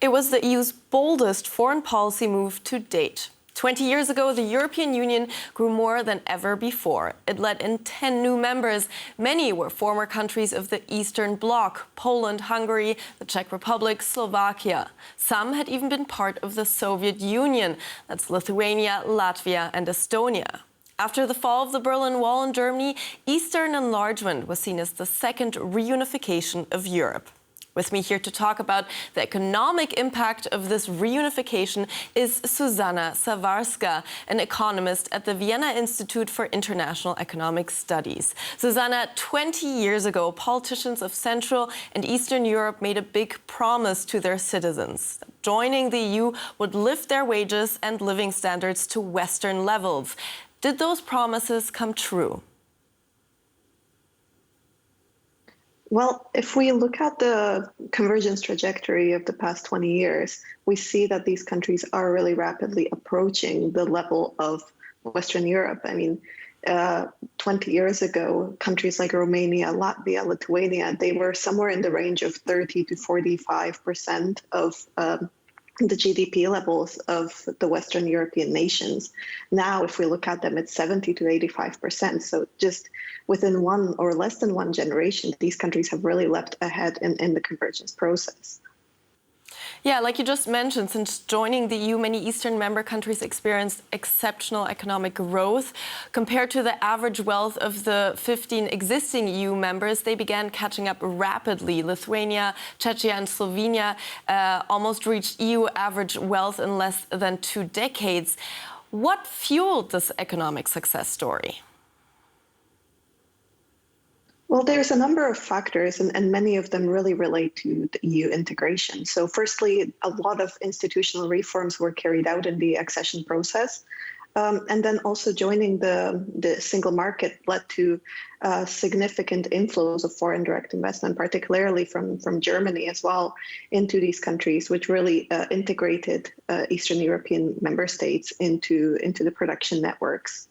It was the EU's boldest foreign policy move to date. 20 years ago, the European Union grew more than ever before. It let in 10 new members. Many were former countries of the Eastern Bloc: Poland, Hungary, the Czech Republic, Slovakia. Some had even been part of the Soviet Union. That's Lithuania, Latvia, and Estonia. After the fall of the Berlin Wall in Germany, Eastern enlargement was seen as the second reunification of Europe. With me here to talk about the economic impact of this reunification is Zuzana Zavarska, an economist at the Vienna Institute for International Economic Studies. Zuzana, 20 years ago, politicians of Central and Eastern Europe made a big promise to their citizens. Joining the EU would lift their wages and living standards to Western levels. Did those promises come true? Well, if we look at the convergence trajectory of the past 20 years, we see that these countries are really rapidly approaching the level of Western Europe. I mean, 20 years ago, countries like Romania, Latvia, Lithuania, they were somewhere in the range of 30 to 45% of the GDP levels of the Western European nations. Now, if we look at them, it's 70 to 85%. So just within one or less than one generation, these countries have really leapt ahead in the convergence process. Yeah, like you just mentioned, since joining the EU, many Eastern member countries experienced exceptional economic growth. Compared to the average wealth of the 15 existing EU members, they began catching up rapidly. Lithuania, Czechia, and Slovenia almost reached EU average wealth in less than 2 decades. What fueled this economic success story? Well, there's a number of factors, and many of them really relate to the EU integration. So firstly, a lot of institutional reforms were carried out in the accession process. And then also joining the single market led to significant inflows of foreign direct investment, particularly from Germany as well, into these countries, which really integrated Eastern European member states into the production networks.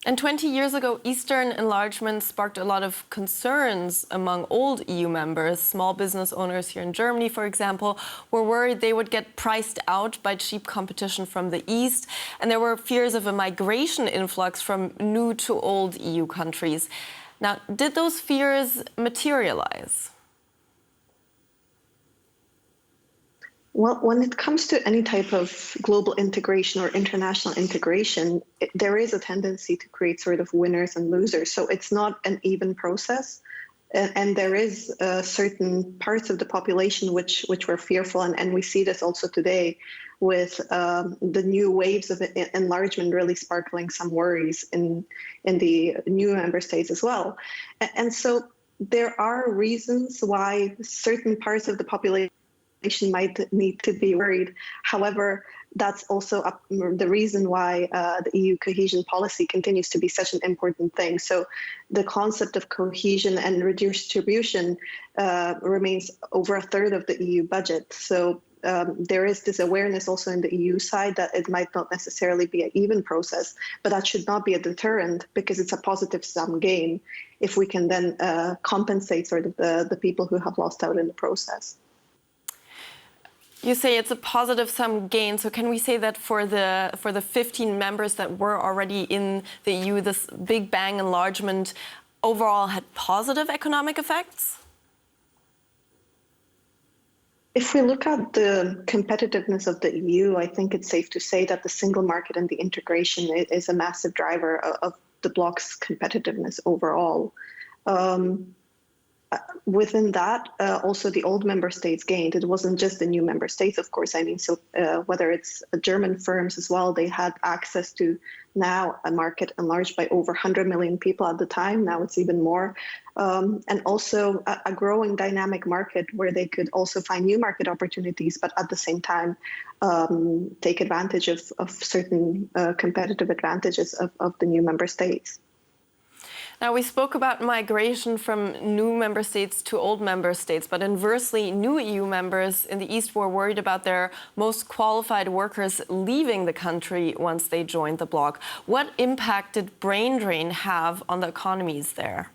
And 20 years ago, Eastern enlargement sparked a lot of concerns among old EU members. Small business owners here in Germany, for example, were worried they would get priced out by cheap competition from the East. And there were fears of a migration influx from new to old EU countries. Now, did those fears materialize? Well, when it comes to any type of global integration or international integration, there is a tendency to create sort of winners and losers. So it's not an even process. And there is certain parts of the population which were fearful. And we see this also today with the new waves of enlargement really sparkling some worries in the new member states as well. And so there are reasons why certain parts of the population might need to be worried. However, that's also the reason why the EU cohesion policy continues to be such an important thing. So the concept of cohesion and redistribution remains over a third of the EU budget. So there is this awareness also in the EU side that it might not necessarily be an even process, but that should not be a deterrent because it's a positive sum game if we can then compensate sort of the people who have lost out in the process. You say it's a positive sum gain. So can we say that for the 15 members that were already in the EU, this Big Bang enlargement overall had positive economic effects? If we look at the competitiveness of the EU, I think it's safe to say that the single market and the integration is a massive driver of the bloc's competitiveness overall. Within that, also the old member states gained. It wasn't just the new member states, of course. I mean, so whether it's German firms as well, they had access to now a market enlarged by over 100 million people at the time. Now it's even more. And also a growing dynamic market where they could also find new market opportunities, but at the same time take advantage of certain competitive advantages of the new member states. Now, we spoke about migration from new member states to old member states, but inversely, new EU members in the East were worried about their most qualified workers leaving the country once they joined the bloc. What impact did brain drain have on the economies there?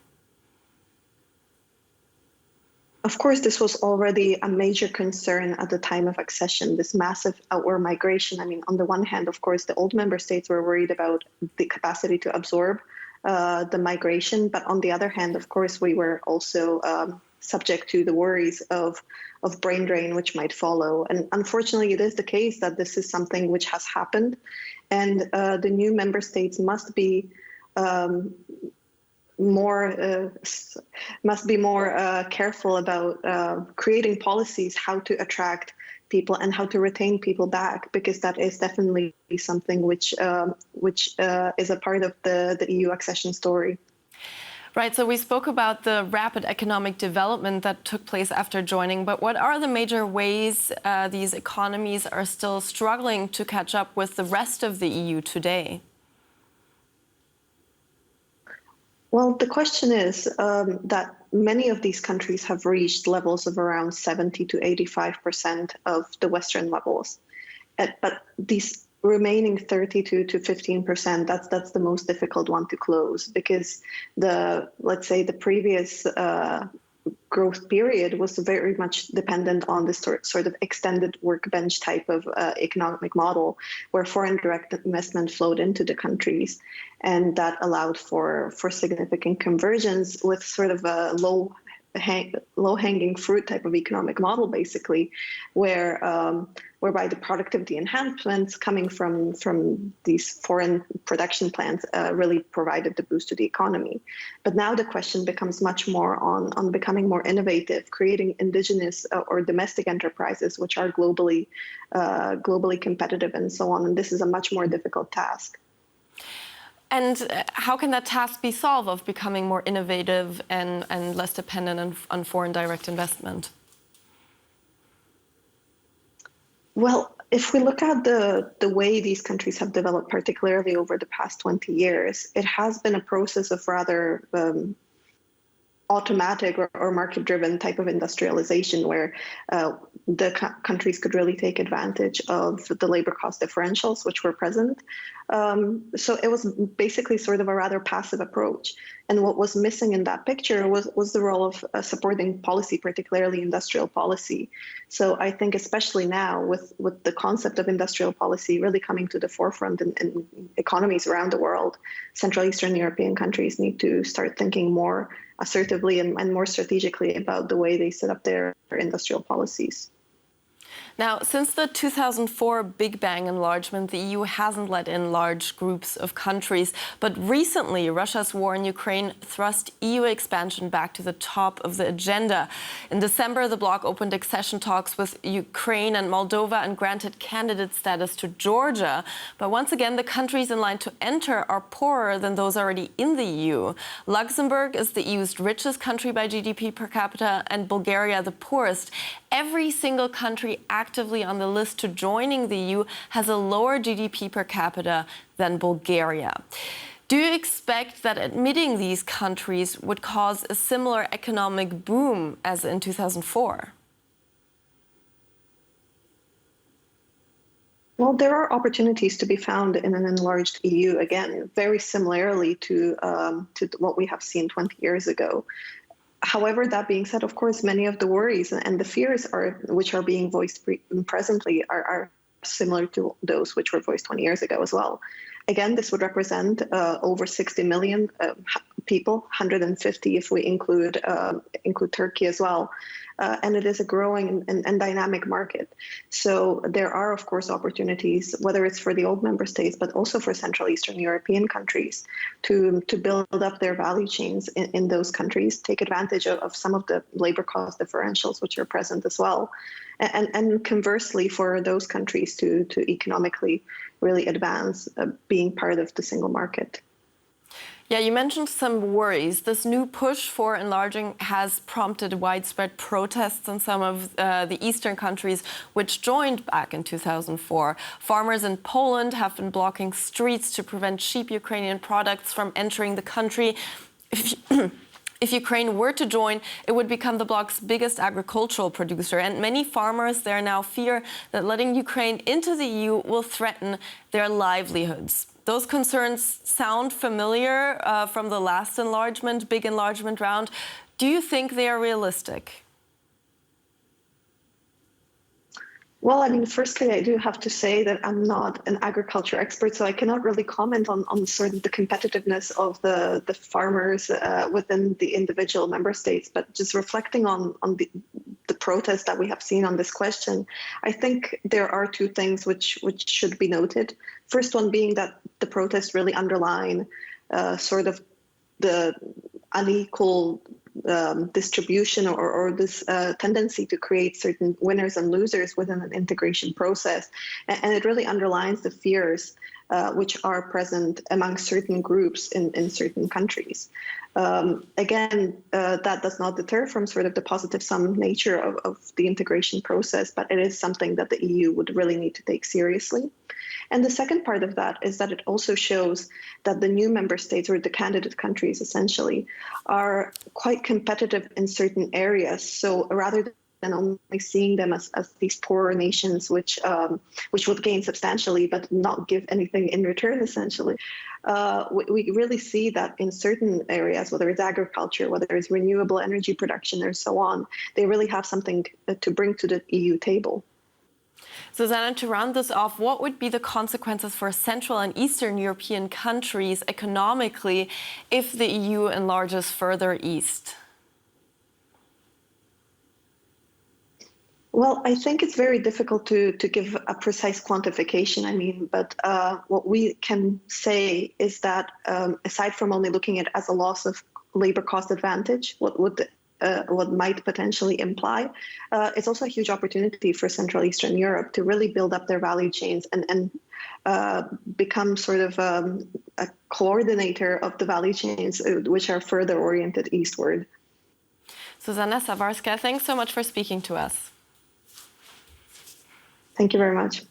Of course, this was already a major concern at the time of accession, this massive outward migration. I mean, on the one hand, of course, the old member states were worried about the capacity to absorb the migration. But on the other hand, of course, we were also subject to the worries of brain drain, which might follow. And unfortunately, it is the case that this is something which has happened. And the new member states must be more careful about creating policies, how to attract people and how to retain people back, because that is definitely something which is a part of the EU accession story. Right, so we spoke about the rapid economic development that took place after joining, but what are the major ways these economies are still struggling to catch up with the rest of the EU today? Well, the question is that many of these countries have reached levels of around 70 to 85% of the Western levels. But these remaining 32 to 15%, that's the most difficult one to close, because let's say the previous growth period was very much dependent on this sort of extended workbench type of economic model, where foreign direct investment flowed into the countries, and that allowed for significant conversions with sort of a low-hanging fruit type of economic model, basically, whereby the productivity enhancements coming from these foreign production plants really provided the boost to the economy. But now the question becomes much more on becoming more innovative, creating indigenous or domestic enterprises which are globally competitive and so on. And this is a much more difficult task. And how can that task be solved of becoming more innovative and less dependent on foreign direct investment? Well, if we look at the way these countries have developed, particularly over the past 20 years, it has been a process of rather automatic or market-driven type of industrialization, where the countries could really take advantage of the labor cost differentials which were present. So it was basically sort of a rather passive approach. And what was missing in that picture was the role of supporting policy, particularly industrial policy. So I think especially now with the concept of industrial policy really coming to the forefront in economies around the world, Central Eastern European countries need to start thinking more assertively and more strategically about the way they set up their industrial policies. Now, since the 2004 Big Bang enlargement, the EU hasn't let in large groups of countries. But recently, Russia's war in Ukraine thrust EU expansion back to the top of the agenda. In December, the Bloc opened accession talks with Ukraine and Moldova and granted candidate status to Georgia. But once again, the countries in line to enter are poorer than those already in the EU. Luxembourg is the EU's richest country by GDP per capita, and Bulgaria the poorest. Every single country actively on the list to joining the EU has a lower GDP per capita than Bulgaria. Do you expect that admitting these countries would cause a similar economic boom as in 2004? Well, there are opportunities to be found in an enlarged EU, again, very similarly to what we have seen 20 years ago. However, that being said, of course, many of the worries and the fears which are being voiced presently are similar to those which were voiced 20 years ago as well. Again, this would represent over 60 million people, 150 if we include Turkey as well. And it is a growing and dynamic market. So there are, of course, opportunities, whether it's for the old member states, but also for Central Eastern European countries to build up their value chains in those countries, take advantage of some of the labor cost differentials which are present as well. And conversely, for those countries to economically really advance being part of the single market. Yeah, you mentioned some worries. This new push for enlarging has prompted widespread protests in some of the eastern countries which joined back in 2004. Farmers in Poland have been blocking streets to prevent cheap Ukrainian products from entering the country. If Ukraine were to join, it would become the bloc's biggest agricultural producer. And many farmers there now fear that letting Ukraine into the EU will threaten their livelihoods. Those concerns sound familiar from the last big enlargement round. Do you think they are realistic? Well, I mean, firstly, I do have to say that I'm not an agriculture expert, so I cannot really comment on sort of the competitiveness of the farmers within the individual member states. But just reflecting on the protest that we have seen on this question, I think there are two things which should be noted. First one being that the protests really underline sort of the unequal distribution or this tendency to create certain winners and losers within an integration process. And it really underlines the fears which are present among certain groups in certain countries. Again, that does not deter from sort of the positive sum nature of the integration process, but it is something that the EU would really need to take seriously. And the second part of that is that it also shows that the new member states, or the candidate countries essentially, are quite competitive in certain areas. So rather than only seeing them as these poorer nations which would gain substantially but not give anything in return, essentially, we really see that in certain areas, whether it's agriculture, whether it's renewable energy production, or so on, they really have something to bring to the EU table. Zuzana, to round this off, what would be the consequences for Central and Eastern European countries economically if the EU enlarges further east? Well, I think it's very difficult to give a precise quantification. I mean, but what we can say is that aside from only looking at it as a loss of labor cost advantage, what might potentially imply, it's also a huge opportunity for Central Eastern Europe to really build up their value chains and become sort of a coordinator of the value chains which are further oriented eastward. Zuzana Zavarska, thanks so much for speaking to us. Thank you very much.